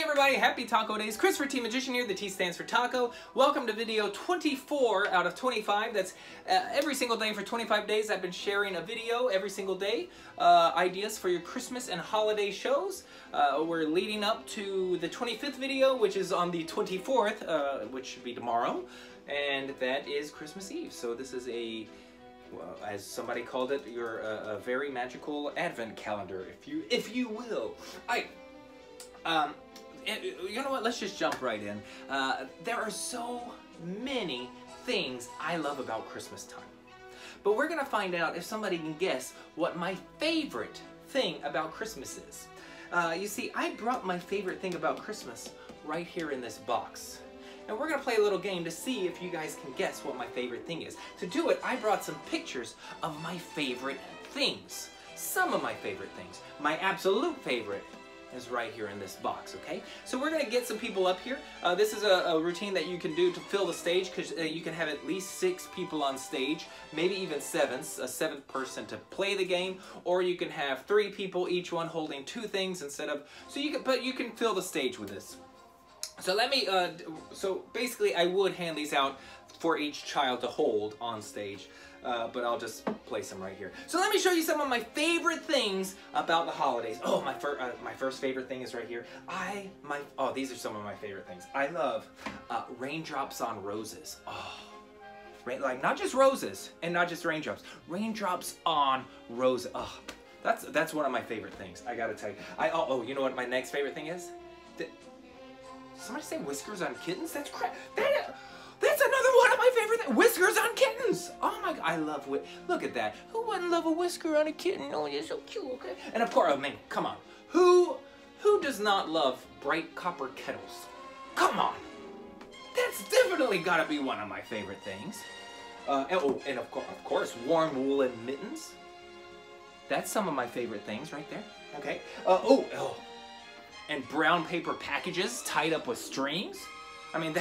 everybody, happy Taco Days. Christopher T Magician here, the T stands for taco. Welcome to video 24 out of 25. That's every single day for 25 days I've been sharing a video every single day. Ideas for your Christmas and holiday shows. We're leading up to the 25th video, which is on the 24th, which should be tomorrow. And that is Christmas Eve. So this is a, well, as somebody called it, your a very magical advent calendar, if you will. You know what? Let's just jump right in. There are so many things I love about Christmas time. But we're gonna find out if somebody can guess what my favorite thing about Christmas is. You see, I brought my favorite thing about Christmas right here in this box. And we're gonna play a little game to see if you guys can guess what my favorite thing is. To do it, I brought some pictures of my favorite things. Some of my favorite things. My absolute favorite is right here in this box, okay? So we're gonna get some people up here. This is a routine that you can do to fill the stage, because you can have at least 6 people on stage, maybe even 7, a 7th person to play the game, or you can have 3 people, each one holding 2 things instead of, but you can fill the stage with this. So let me, so basically I would hand these out for each child to hold on stage, but I'll just place them right here. So let me show you some of my favorite things about the holidays. Oh, my first favorite thing is right here. Oh, these are some of my favorite things. I love raindrops on roses. Oh, like not just roses and not just raindrops. Raindrops on roses. Oh, that's one of my favorite things. I gotta tell you. Oh, you know what my next favorite thing is? Somebody say whiskers on kittens? That's crap. That's another one of my favorite things. Whiskers on kittens. Oh my God, I love look at that. Who wouldn't love a whisker on a kitten? Oh, you're so cute, okay? And of course, oh man, come on. Who does not love bright copper kettles? Come on. That's definitely gotta be one of my favorite things. And of course, warm woolen mittens. That's some of my favorite things right there. Okay. And brown paper packages tied up with strings. I mean,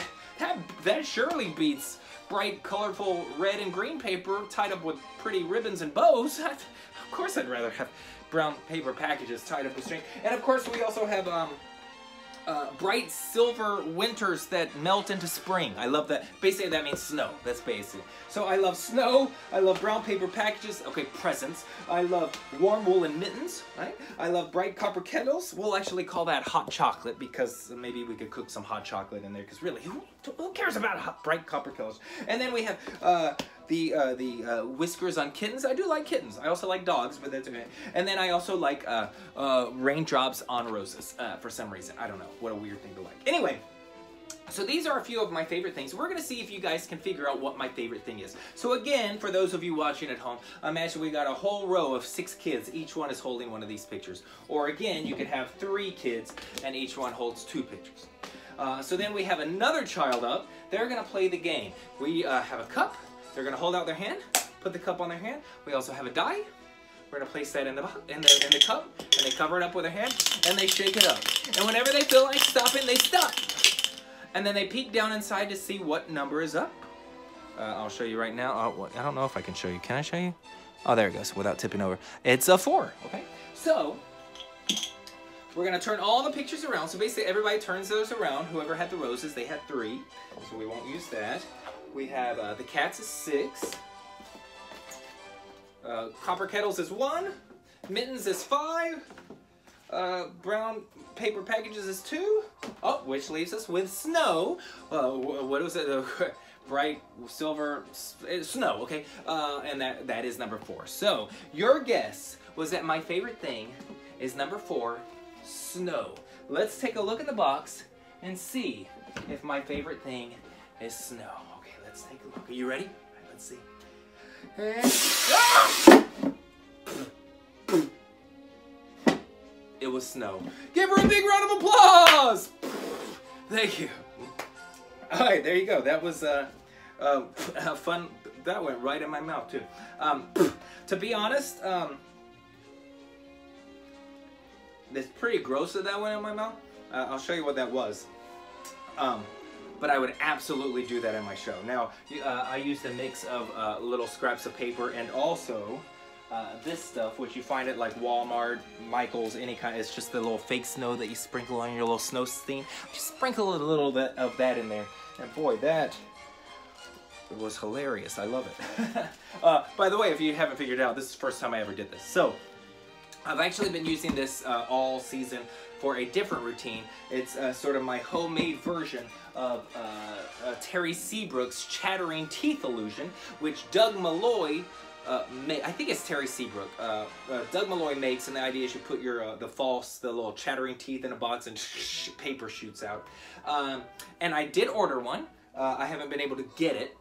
that surely beats bright, colorful red and green paper tied up with pretty ribbons and bows. Of course I'd rather have brown paper packages tied up with string. And of course we also have bright silver winters that melt into spring. I love that. Basically that means snow. That's basic. So I love snow. I love brown paper packages. Okay, presents. I love warm woolen mittens. Right? I love bright copper kettles. We'll actually call that hot chocolate, because maybe we could cook some hot chocolate in there, because really, who cares about bright copper kettles? And then we have the whiskers on kittens. I do like kittens. I also like dogs, but that's okay. And then I also like raindrops on roses for some reason. I don't know. What a weird thing to like. Anyway, so these are a few of my favorite things. We're going to see if you guys can figure out what my favorite thing is. So again, for those of you watching at home, imagine we got a whole row of 6 kids. Each one is holding one of these pictures. Or again, you could have 3 kids and each one holds 2 pictures. So then we have another child up. They're going to play the game. We have a cup. They're going to hold out their hand, put the cup on their hand. We also have a die. We're going to place that in the cup, and they cover it up with their hand, and they shake it up. And whenever they feel like stopping, they stop. And then they peek down inside to see what number is up. I'll show you right now. I don't know if I can show you. Can I show you? Oh, there it goes, without tipping over. It's a 4, okay? So, we're going to turn all the pictures around. So basically, everybody turns those around. Whoever had the roses, they had 3. So we won't use that. We have the cats is 6. Copper kettles is 1. Mittens is 5. Brown paper packages is 2. Oh, which leaves us with snow. What was it? Bright silver snow. Okay, and that is number 4. So your guess was that my favorite thing is number 4, snow. Let's take a look in the box and see if my favorite thing is snow. Okay, let's take a look. Are you ready? All right, let's see. It was snow. Give her a big round of applause! Thank you. All right, there you go. That was fun. That went right in my mouth too. To be honest, it's pretty gross that went in my mouth. I'll show you what that was. But I would absolutely do that in my show. Now, I used a mix of little scraps of paper and also this stuff, which you find at like Walmart, Michael's, any kind. It's just the little fake snow that you sprinkle on your little snow scene. Just sprinkle a little bit of that in there, and boy, that was hilarious. I love it. By the way, if you haven't figured it out, this is the first time I ever did this. So I've actually been using this all season for a different routine. It's sort of my homemade version of Terry Seabrook's Chattering Teeth Illusion, which Doug Malloy I think it's Terry Seabrook. Doug Malloy makes, and the idea is you put your the little chattering teeth in a box and paper shoots out. And I did order one. I haven't been able to get it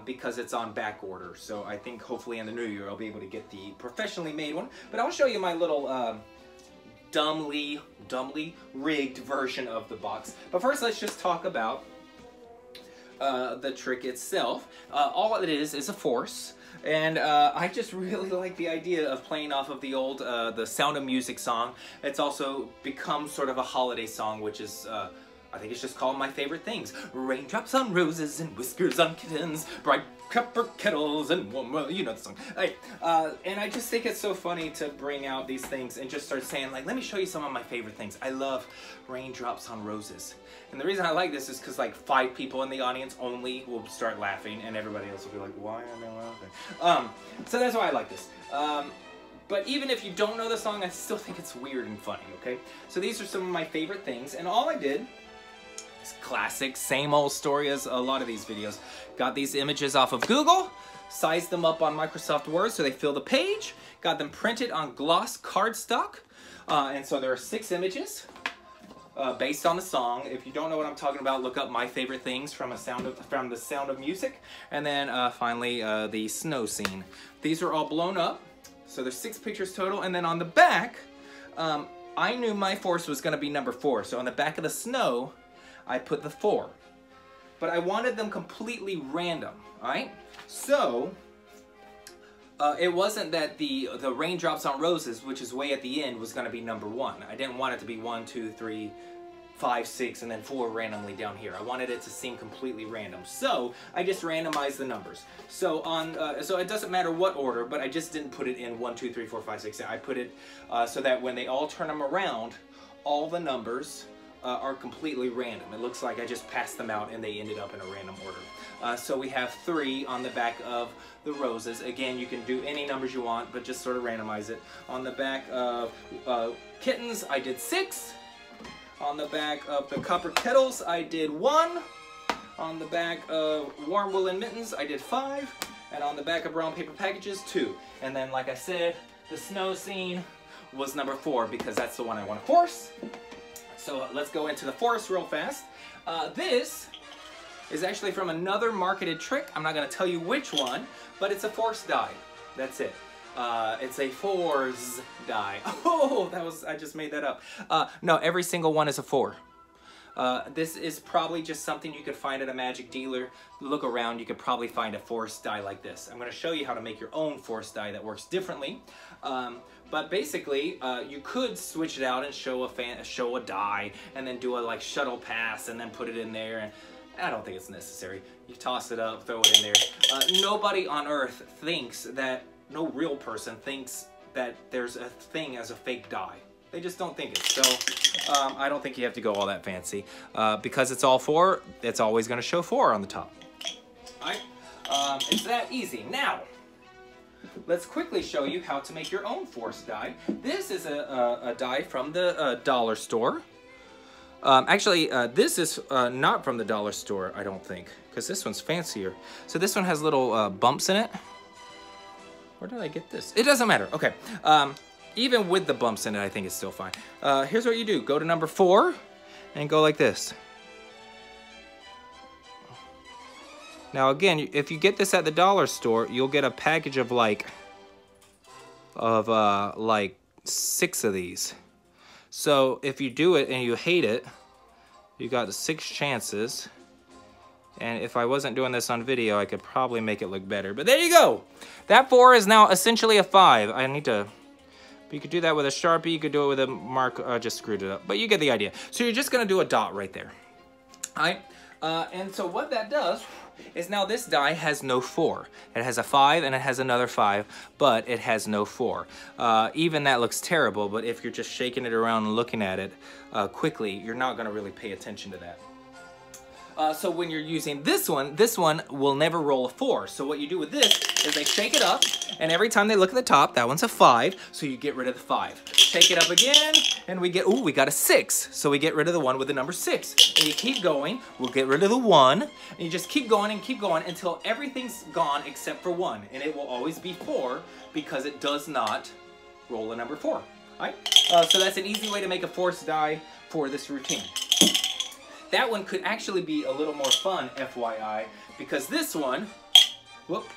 because it's on back order. So I think hopefully in the new year I'll be able to get the professionally made one. But I'll show you my little dumbly rigged version of the box. But first let's just talk about the trick itself. All it is a force. And I just really like the idea of playing off of the old the Sound of Music song. It's also become sort of a holiday song, which is I think it's just called My Favorite Things. Raindrops on roses and whiskers on kittens, bright copper kettles and warm, well, you know the song. Right. And I just think it's so funny to bring out these things and just start saying, like, let me show you some of my favorite things. I love raindrops on roses. And the reason I like this is because like 5 people in the audience only will start laughing and everybody else will be like, why am I laughing? So that's why I like this. But even if you don't know the song, I still think it's weird and funny, okay? So these are some of my favorite things, and all I did is classic, same old story as a lot of these videos. Got these images off of Google, sized them up on Microsoft Word so they fill the page, got them printed on gloss cardstock, and so there are 6 images. Based on the song. If you don't know what I'm talking about, look up My Favorite Things from the Sound of Music. And then finally the snow scene. These are all blown up. So there's 6 pictures total. And then on the back, I knew my force was going to be number 4. So on the back of the snow, I put the 4. But I wanted them completely random. Alright? So it wasn't that the raindrops on roses, which is way at the end, was going to be number 1. I didn't want it to be 1, 2, 3, 5, 6, and then 4 randomly down here. I wanted it to seem completely random. So I just randomized the numbers. So so it doesn't matter what order, but I just didn't put it in 1, 2, 3, 4, 5, 6. I put it so that when they all turn them around, all the numbers are completely random. It looks like I just passed them out and they ended up in a random order. So we have 3 on the back of the roses. Again, you can do any numbers you want, but just sort of randomize it. On the back of kittens, I did 6. On the back of the copper kettles, I did 1. On the back of warm woolen mittens, I did 5. And on the back of brown paper packages, 2. And then, like I said, the snow scene was number 4 because that's the one I want to force. So let's go into the force real fast. This is actually from another marketed trick. I'm not going to tell you which one, but it's a force die. That's it. It's a force die. Oh, I just made that up. No, every single one is a 4. This is probably just something you could find at a magic dealer. Look around, you could probably find a force die like this. I'm going to show you how to make your own force die that works differently. But basically, you could switch it out and show a die, and then do a like shuttle pass, and then put it in there. And I don't think it's necessary. You toss it up, throw it in there. Nobody on Earth thinks that. No real person thinks that there's a thing as a fake die. They just don't think it. So I don't think you have to go all that fancy. Because it's all 4, it's always going to show 4 on the top. All right? It's that easy. Now, let's quickly show you how to make your own force die. This is a die from the dollar store. Actually, this is not from the dollar store, I don't think, because this one's fancier. So this one has little bumps in it. Where did I get this? It doesn't matter. Okay. Even with the bumps in it, I think it's still fine. Here's what you do. Go to number 4 and go like this. Now again, if you get this at the dollar store, you'll get a package of like 6 of these. So if you do it and you hate it, you got 6 chances. And if I wasn't doing this on video, I could probably make it look better. But there you go. That 4 is now essentially a 5. I need to... You could do that with a Sharpie. You could do it with a mark. I just screwed it up. But you get the idea. So you're just going to do a dot right there. All right. And so what that does is now this die has no 4. It has a 5 and it has another 5, but it has no 4. Even that looks terrible, but if you're just shaking it around and looking at it quickly, you're not going to really pay attention to that. So when you're using this one will never roll a 4. So what you do with this is they shake it up, and every time they look at the top, that one's a 5, so you get rid of the 5. Shake it up again, and we get, ooh, we got a 6. So we get rid of the one with the number 6. And you keep going, we'll get rid of the 1, and you just keep going until everything's gone except for 1. And it will always be 4 because it does not roll a number 4. All right? So that's an easy way to make a force die for this routine. That one could actually be a little more fun, FYI, because this one, because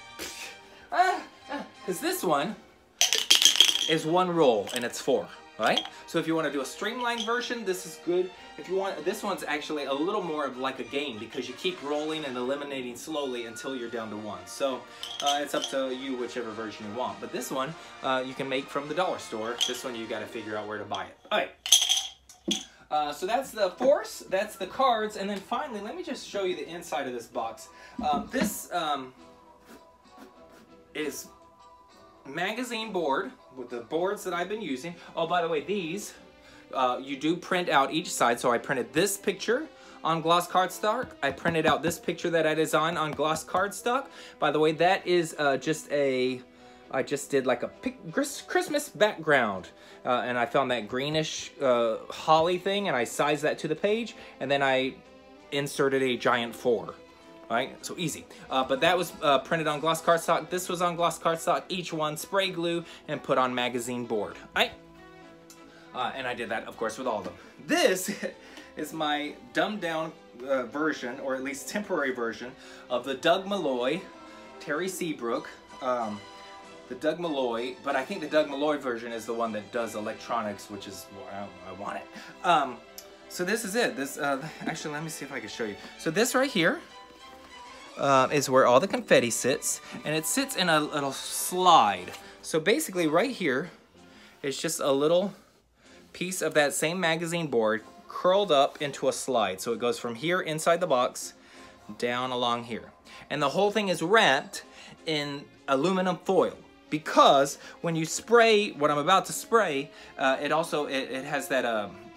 this one is 1 roll and it's 4, right? So if you want to do a streamlined version, this is good. If you want, this one's actually a little more of like a game because you keep rolling and eliminating slowly until you're down to 1. So it's up to you whichever version you want. But this one you can make from the dollar store. This one you got to figure out where to buy it. All right. So that's the force, that's the cards, and then finally, let me just show you the inside of this box. This is magazine board with the boards that I've been using. Oh, by the way, these, you do print out each side. So I printed this picture on gloss cardstock. I printed out this picture that I designed on gloss cardstock. By the way, that is just a... I just did like a Christmas background, and I found that greenish holly thing, and I sized that to the page, and then I inserted a giant 4. Right, so easy. But that was printed on gloss cardstock. This was on gloss cardstock. Each one spray glue and put on magazine board. Right, and I did that, of course, with all of them. This is my dumbed down version, or at least temporary version, of the Doug Malloy, Terry Seabrook. The Doug Malloy, but I think the Doug Malloy version is the one that does electronics, which is why I want it. So this is it. This actually, let me see if I can show you. So this right here is where all the confetti sits, and it sits in a little slide. So basically right here is just a little piece of that same magazine board curled up into a slide. So it goes from here inside the box down along here. And the whole thing is wrapped in aluminum foil. Because when you spray what I'm about to spray, it also it has that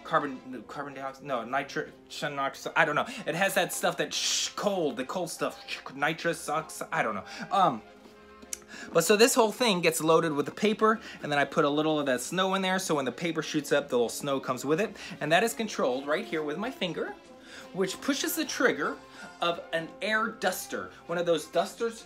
carbon dioxide, no, nitrogen oxide, I don't know. It has that stuff that the cold stuff, nitrous oxide, I don't know. But so this whole thing gets loaded with the paper, and then I put a little of that snow in there, so when the paper shoots up, the little snow comes with it. And that is controlled right here with my finger, which pushes the trigger of an air duster. One of those dusters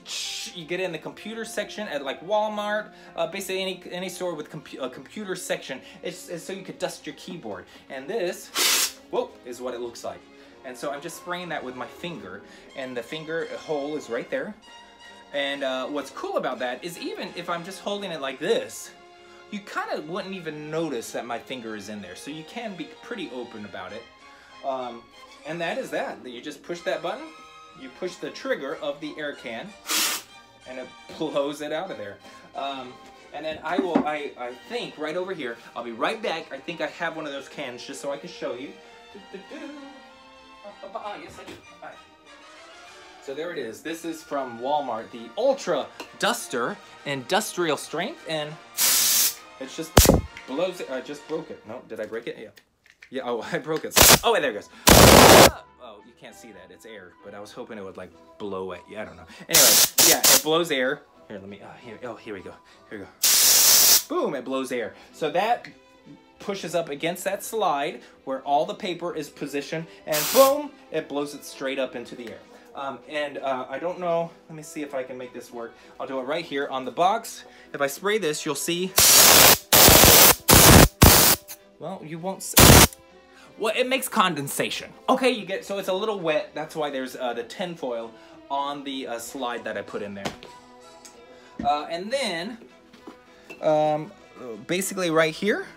you get in the computer section at like Walmart, basically any store with a computer section. It's so you could dust your keyboard. And this, whoa, is what it looks like. And so I'm just spraying that with my finger, and the finger hole is right there. And what's cool about that is even if I'm just holding it like this, you kind of wouldn't even notice that my finger is in there. So you can be pretty open about it. And that is that. You just push that button, you push the trigger of the air can, and it blows it out of there. And then I think right over here, I'll be right back. I think I have one of those cans just so I can show you. Yes, I do. All right. So there it is. This is from Walmart, the Ultra Duster Industrial Strength, and it's just blows it. I just broke it. No, did I break it? Yeah. Yeah, oh, I broke it. Oh, wait, there it goes. Oh, you can't see that. It's air, but I was hoping it would, like, blow it. Yeah, I don't know. Anyway, yeah, it blows air. Here, let me, here we go. Here we go. Boom, it blows air. So that pushes up against that slide where all the paper is positioned, and boom, it blows it straight up into the air. I don't know, let me see if I can make this work. I'll do it right here on the box. If I spray this, you'll see. Well, you won't see. Well, it makes condensation. Okay, you get, so it's a little wet. That's why there's the tin foil on the slide that I put in there. And then, basically right here.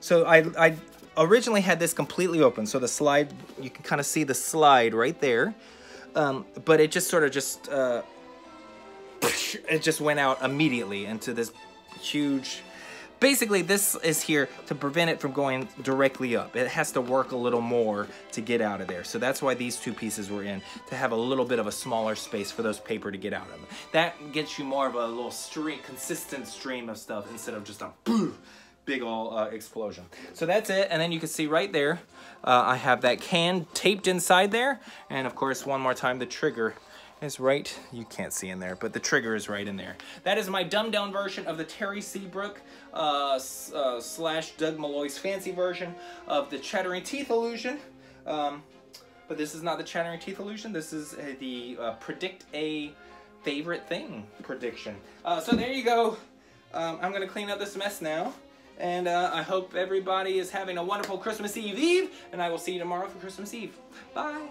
So I originally had this completely open. So the slide, you can kind of see the slide right there. But it just sort of just, it just went out immediately into this huge basically this is here to prevent it from going directly up. It has to work a little more to get out of there. So that's why these two pieces were in, to have a little bit of a smaller space for those paper to get out of. That gets you more of a little stream, consistent stream of stuff instead of just a big ol' explosion. So that's it, and then you can see right there, I have that can taped inside there, and of course, one more time, the trigger is right, you can't see in there, but the trigger is right in there. That is my dumbed down version of the Terry Seabrook slash Doug Malloy's fancy version of the Chattering Teeth illusion. But this is not the Chattering Teeth illusion, this is the predict a favorite thing prediction. So there you go. I'm gonna clean up this mess now. And I hope everybody is having a wonderful Christmas Eve, and I will see you tomorrow for Christmas Eve. Bye.